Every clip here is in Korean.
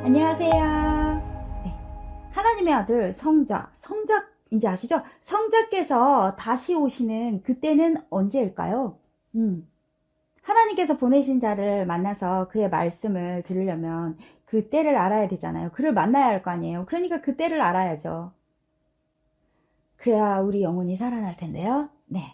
안녕하세요. 네. 하나님의 아들 성자, 성자인지 아시죠? 성자께서 다시 오시는 그때는 언제일까요? 하나님께서 보내신 자를 만나서 그의 말씀을 들으려면 그 때를 알아야 되잖아요. 그를 만나야 할 거 아니에요. 그러니까 그 때를 알아야죠. 그래야 우리 영혼이 살아날 텐데요. 네.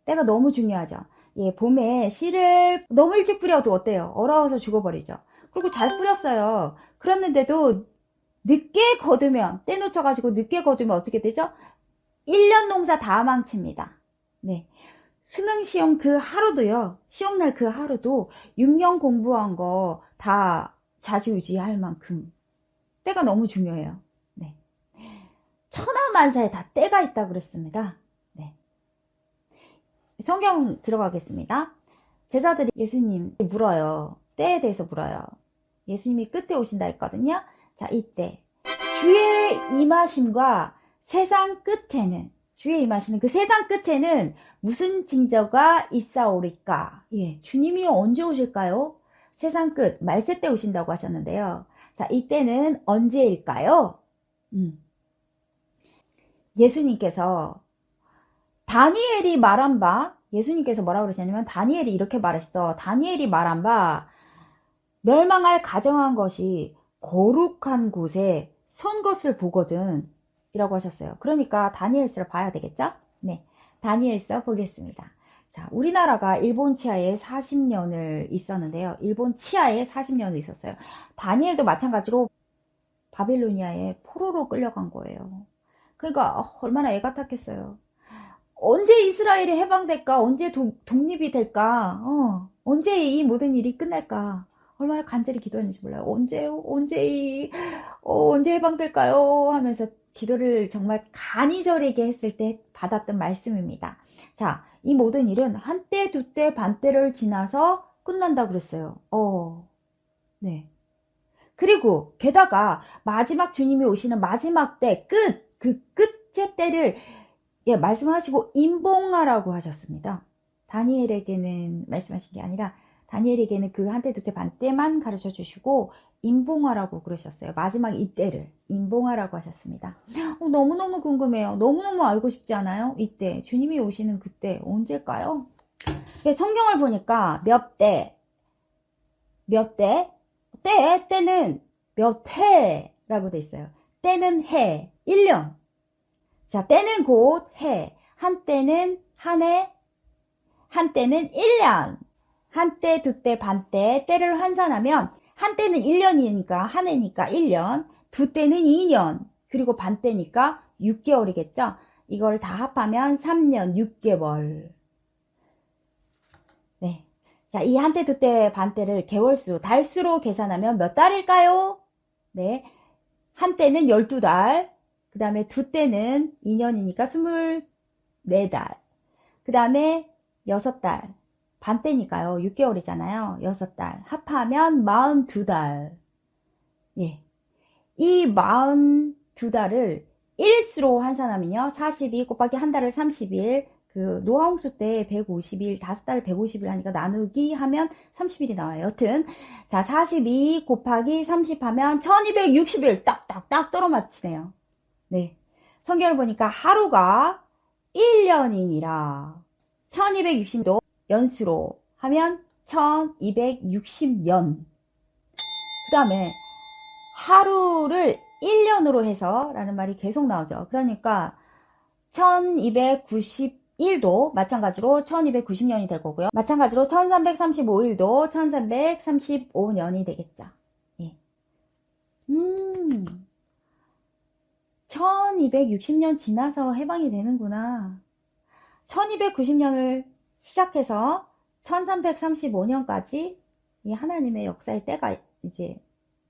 때가 너무 중요하죠. 예, 봄에 씨를 너무 일찍 뿌려도 어때요? 얼어서 죽어버리죠. 그리고 잘 뿌렸어요. 그랬는데도 늦게 거두면, 때 놓쳐가지고 늦게 거두면 어떻게 되죠? 1년 농사 다 망칩니다. 네. 수능 시험 그 하루도요, 시험날 그 하루도 6년 공부한 거 다 좌지우지할 만큼 때가 너무 중요해요. 네. 천하만사에 다 때가 있다고 그랬습니다. 네. 성경 들어가겠습니다. 제자들이 예수님 물어요. 때에 대해서 물어요. 예수님이 끝에 오신다 했거든요. 자, 이때 주의 임하심과 세상 끝에는, 주의 임하시는 그 세상 끝에는 무슨 징조가 있사오리까? 예, 주님이 언제 오실까요? 세상 끝, 말세 때 오신다고 하셨는데요. 자, 이때는 언제일까요? 예수님께서 다니엘이 말한 바, 예수님께서 뭐라고 그러셨냐면 다니엘이 이렇게 말했어. 다니엘이 말한 바 멸망할 가정한 것이 거룩한 곳에 선 것을 보거든 이라고 하셨어요. 그러니까 다니엘서를 봐야 되겠죠? 네, 다니엘서 보겠습니다. 자, 우리나라가 일본 치하에 40년을 있었는데요. 일본 치하에 40년을 있었어요. 다니엘도 마찬가지로 바빌로니아에 포로로 끌려간 거예요. 그러니까 얼마나 애가 탔겠어요. 언제 이스라엘이 해방될까? 언제 독립이 될까? 언제 이 모든 일이 끝날까? 얼마나 간절히 기도했는지 몰라요. 언제요? 언제 해방될까요? 하면서 기도를 정말 간이절에게 했을 때 받았던 말씀입니다. 자, 이 모든 일은 한때, 두때, 반때를 지나서 끝난다고 그랬어요. 네. 그리고 게다가 마지막 주님이 오시는 마지막 때, 그 끝의 때를 예, 말씀하시고 임봉하라고 하셨습니다. 다니엘에게는 말씀하신 게 아니라 다니엘에게는 그 한때 두때 반때만 가르쳐 주시고 임봉하라고 그러셨어요. 마지막 이때를 임봉하라고 하셨습니다. 너무너무 궁금해요. 너무너무 알고 싶지 않아요? 이때 주님이 오시는 그때 언제일까요? 성경을 보니까 때는 몇 해라고 돼 있어요. 때는 해, 1년. 자, 때는 곧 해, 한때는 한 해, 한때는 1년, 한때, 두때, 반때, 때를 환산하면 한때는 1년이니까 한 해니까 1년, 두때는 2년, 그리고 반때니까 6개월이겠죠? 이걸 다 합하면 3년 6개월. 네. 자, 이 한때, 두때, 반때를 개월수, 달수로 계산하면 몇 달일까요? 네. 한때는 12달, 그 다음에 두때는 2년이니까 24달. 그 다음에 6달. 반때니까요. 6개월이잖아요. 6달. 합하면 42달. 예. 이 42달을 일수로 환산하면요. 42 곱하기 한 달을 30일. 그 노하홍수 때 150일, 5달을 150일 하니까 나누기 하면 30일이 나와요. 여튼 자, 42 곱하기 30 하면 1260일 딱딱딱 떨어맞히네요. 네. 성경을 보니까 하루가 1년이니라. 1260도 연수로 하면 1260년. 그 다음에 하루를 1년으로 해서 라는 말이 계속 나오죠. 그러니까 1291도 마찬가지로 1290년이 될 거고요. 마찬가지로 1335일도 1335년이 되겠죠. 예. 1260년 지나서 해방이 되는구나. 1290년을 시작해서 1335년까지 이 하나님의 역사의 때가 이제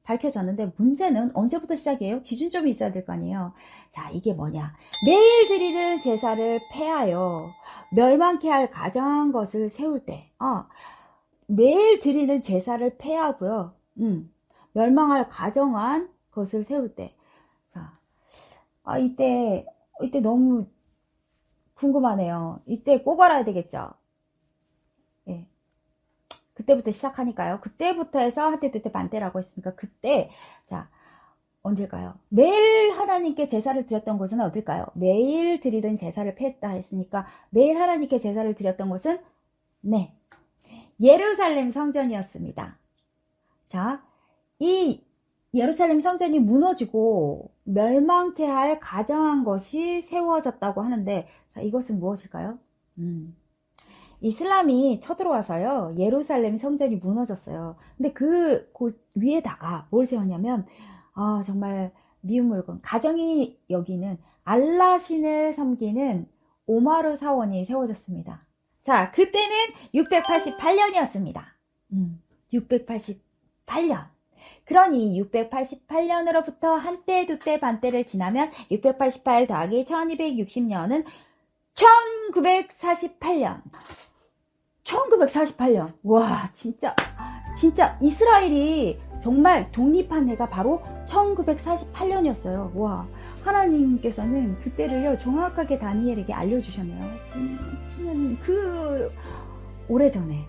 밝혀졌는데, 문제는 언제부터 시작이에요? 기준점이 있어야 될 거 아니에요. 자, 이게 뭐냐? 매일 드리는 제사를 폐하여 멸망케 할 가정한 것을 세울 때, 매일 드리는 제사를 폐하고요. 멸망할 가정한 것을 세울 때. 자, 이때 너무 궁금하네요. 이때 꼭 알아야 되겠죠? 예. 그때부터 시작하니까요. 그때부터 해서 한때 두때 반때라고 했으니까 그때 자 언제일까요? 매일 하나님께 제사를 드렸던 곳은 어딜까요? 매일 드리던 제사를 폐했다 했으니까 매일 하나님께 제사를 드렸던 곳은 네 예루살렘 성전이었습니다. 자, 이 예루살렘 성전이 무너지고 멸망케할 가정한 것이 세워졌다고 하는데 자 이것은 무엇일까요? 이슬람이 쳐들어와서요 예루살렘 성전이 무너졌어요. 근데 그 위에다가 뭘 세웠냐면 정말 미운 물건 가정이 여기는 알라 신을 섬기는 오마르 사원이 세워졌습니다. 자 그때는 688년이었습니다. 688년. 그러니 688년으로부터 한때 두때 반때를 지나면 688 더하기 1260년은 1948년. 1948년. 와, 진짜 이스라엘이 정말 독립한 해가 바로 1948년이었어요. 와, 하나님께서는 그때를요, 정확하게 다니엘에게 알려주셨네요. 오래전에.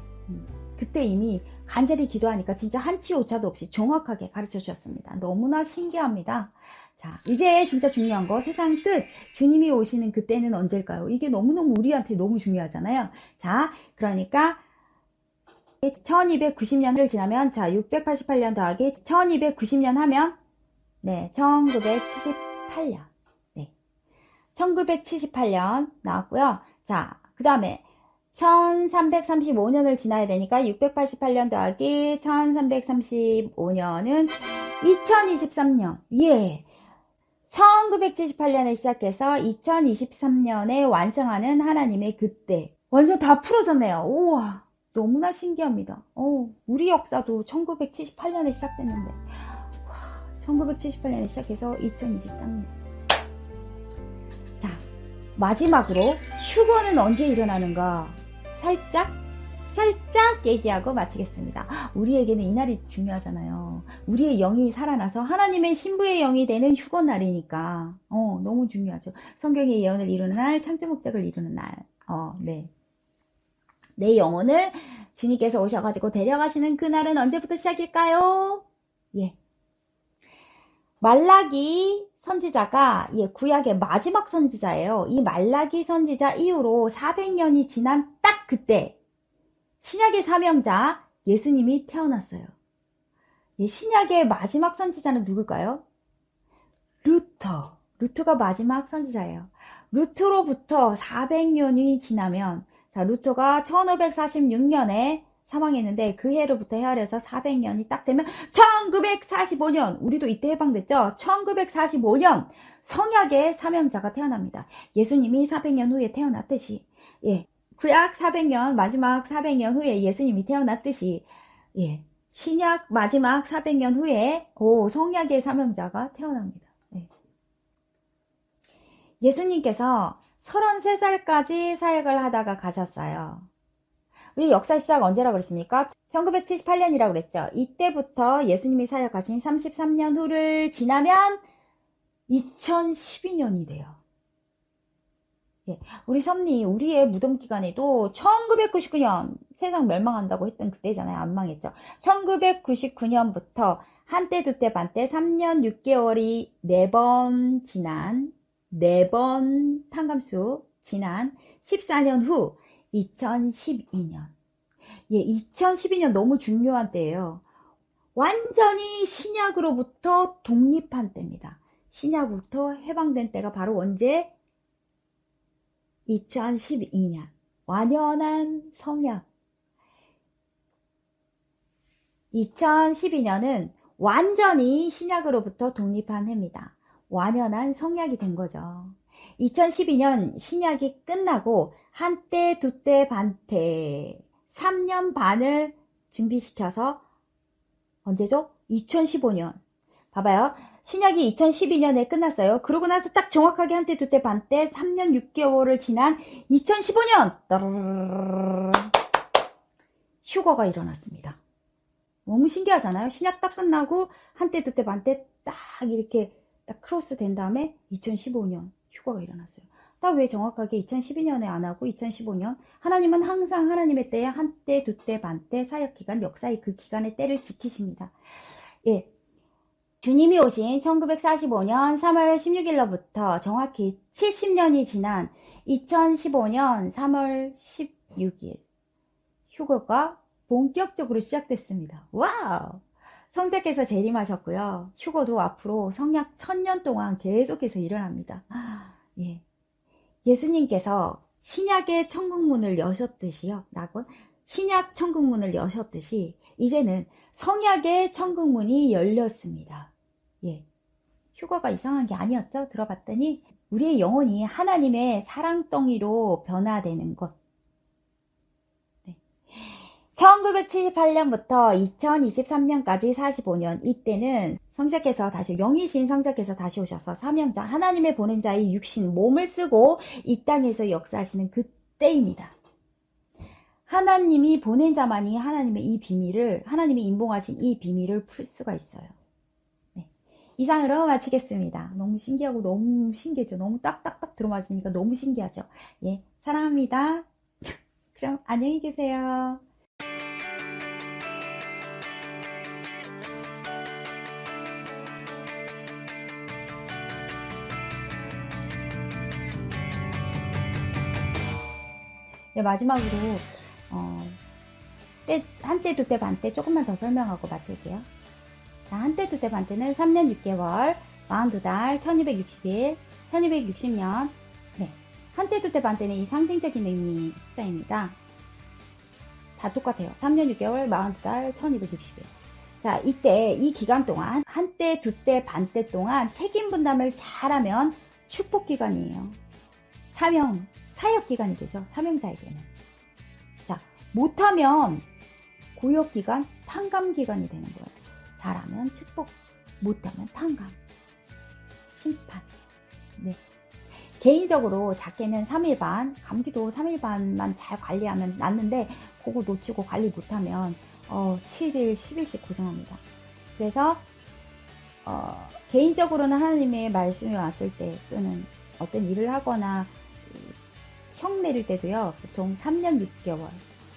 그때 이미 간절히 기도하니까 진짜 한치 오차도 없이 정확하게 가르쳐 주셨습니다. 너무나 신기합니다. 자, 이제 진짜 중요한 거 세상 끝 주님이 오시는 그때는 언제일까요? 이게 너무너무 우리한테 너무 중요하잖아요. 자, 그러니까 1290년을 지나면 자 688년 더하기 1290년 하면 네 1978년 네 1978년 나왔고요. 자, 그 다음에 1335년을 지나야 되니까 688년 더하기 1335년은 2023년. 예. 1978년에 시작해서 2023년에 완성하는 하나님의 그때. 완전 다 풀어졌네요. 우와. 너무나 신기합니다. 우리 역사도 1978년에 시작됐는데. 1978년에 시작해서 2023년. 자, 마지막으로 휴거는 언제 일어나는가? 살짝 얘기하고 마치겠습니다. 우리에게는 이날이 중요하잖아요. 우리의 영이 살아나서 하나님의 신부의 영이 되는 휴거날이니까 너무 중요하죠. 성경의 예언을 이루는 날, 창조 목적을 이루는 날. 네. 내 영혼을 주님께서 오셔가지고 데려가시는 그날은 언제부터 시작일까요? 예. 말라기 선지자가 구약의 마지막 선지자예요. 이 말라기 선지자 이후로 400년이 지난 딱 그때 신약의 사명자 예수님이 태어났어요. 신약의 마지막 선지자는 누굴까요? 루터가 마지막 선지자예요. 루터로부터 400년이 지나면 자 루터가 1546년에 사망했는데 그 해로부터 헤아려서 400년이 딱 되면 1945년 우리도 이때 해방됐죠. 1945년 성약의 사명자가 태어납니다. 예수님이 400년 후에 태어났듯이 구약 400년 마지막 400년 후에 예수님이 태어났듯이 신약 마지막 400년 후에 성약의 사명자가 태어납니다. 예수님께서 33살까지 사역을 하다가 가셨어요. 우리 역사 시작 언제라고 그랬습니까? 1978년이라고 그랬죠. 이때부터 예수님이 사역하신 33년 후를 지나면 2012년이 돼요. 우리 섭리, 우리의 무덤 기간에도 1999년 세상 멸망한다고 했던 그때잖아요. 안 망했죠. 1999년부터 한때 두때 반때 3년 6개월이 4번 지난 4번 탄감수 지난 14년 후 2012년 2012년 너무 중요한 때예요. 완전히 신약으로부터 독립한 때입니다. 신약부터 해방된 때가 바로 언제? 2012년 완연한 성약 2012년은 완전히 신약으로부터 독립한 해입니다. 완연한 성약이 된 거죠. 2012년 신약이 끝나고 한때 두때 반때 3년 반을 준비시켜서 언제죠? 2015년 봐봐요. 신약이 2012년에 끝났어요. 그러고 나서 딱 정확하게 한때 두때 반때 3년 6개월을 지난 2015년 휴거가 일어났습니다. 너무 신기하잖아요. 신약 딱 끝나고 한때 두때 반때 딱 이렇게 딱 크로스 된 다음에 2015년 휴거가 일어났어요. 딱 왜 정확하게 2012년에 안 하고 2015년? 하나님은 항상 하나님의 때에 한때, 두때, 반때, 사역기간, 역사의 그 기간의 때를 지키십니다. 예. 주님이 오신 1945년 3월 16일로부터 정확히 70년이 지난 2015년 3월 16일 휴거가 본격적으로 시작됐습니다. 와우! 성자께서 재림하셨고요. 휴거도 앞으로 성약 1000년 동안 계속해서 일어납니다. 예. 예수님께서 신약의 천국문을 여셨듯이요. 신약 천국문을 여셨듯이 이제는 성약의 천국문이 열렸습니다. 예. 휴거가 이상한 게 아니었죠? 들어봤더니 우리의 영혼이 하나님의 사랑덩이로 변화되는 것. 네. 1978년부터 2023년까지 45년, 이때는 성자께서 다시, 명의신 성자께서 다시 오셔서 사명자, 하나님의 보낸 자의 육신, 몸을 쓰고 이 땅에서 역사하시는 그때입니다. 하나님이 보낸 자만이 하나님의 이 비밀을, 하나님이 인봉하신 이 비밀을 풀 수가 있어요. 네. 이상으로 마치겠습니다. 너무 신기하고 너무 신기하죠. 너무 딱딱딱 들어맞으니까 너무 신기하죠. 예, 사랑합니다. 그럼 안녕히 계세요. 네, 마지막으로 한때, 두때, 반때 조금만 더 설명하고 마칠게요. 자, 한때, 두때, 반때는 3년 6개월, 42달, 1260일, 1260년. 네, 한때, 두때, 반때는 이 상징적인 의미 숫자입니다. 다 똑같아요. 3년 6개월, 42달, 1260일. 자, 이때 이 기간 동안 한때, 두때, 반때 동안 책임 분담을 잘하면 축복 기간이에요. 사역 기간이 되죠. 사명자에게는. 자, 못하면 고역 기간, 탕감 기간이 되는 거예요. 잘하면 축복, 못하면 탕감, 심판. 네. 개인적으로 작게는 3일반, 감기도 3일반만 잘 관리하면 낫는데 그거 놓치고 관리 못하면 7일, 10일씩 고생합니다. 그래서 개인적으로는 하나님의 말씀이 왔을 때 또는 어떤 일을 하거나 형 내릴 때도요, 보통 3년 6개월,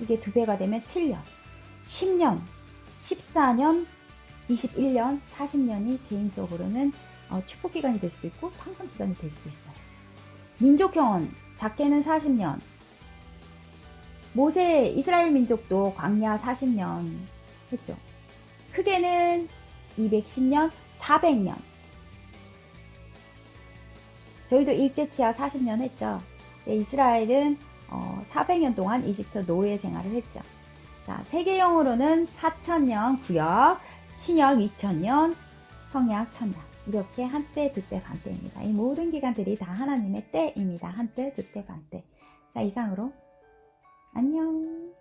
이게 2배가 되면 7년, 10년, 14년, 21년, 40년이 개인적으로는 축복기간이 될 수도 있고 탕감기간이 될 수도 있어요. 민족형은 작게는 40년, 모세 이스라엘 민족도 광야 40년 했죠. 크게는 210년, 400년. 저희도 일제치하 40년 했죠. 이스라엘은 400년 동안 이집트 노예 생활을 했죠. 자, 세계형으로는 4000년 구역, 신약 2000년, 성약 1000년. 이렇게 한때, 두때, 반때입니다. 이 모든 기간들이 다 하나님의 때입니다. 한때, 두때, 반때. 자, 이상으로 안녕.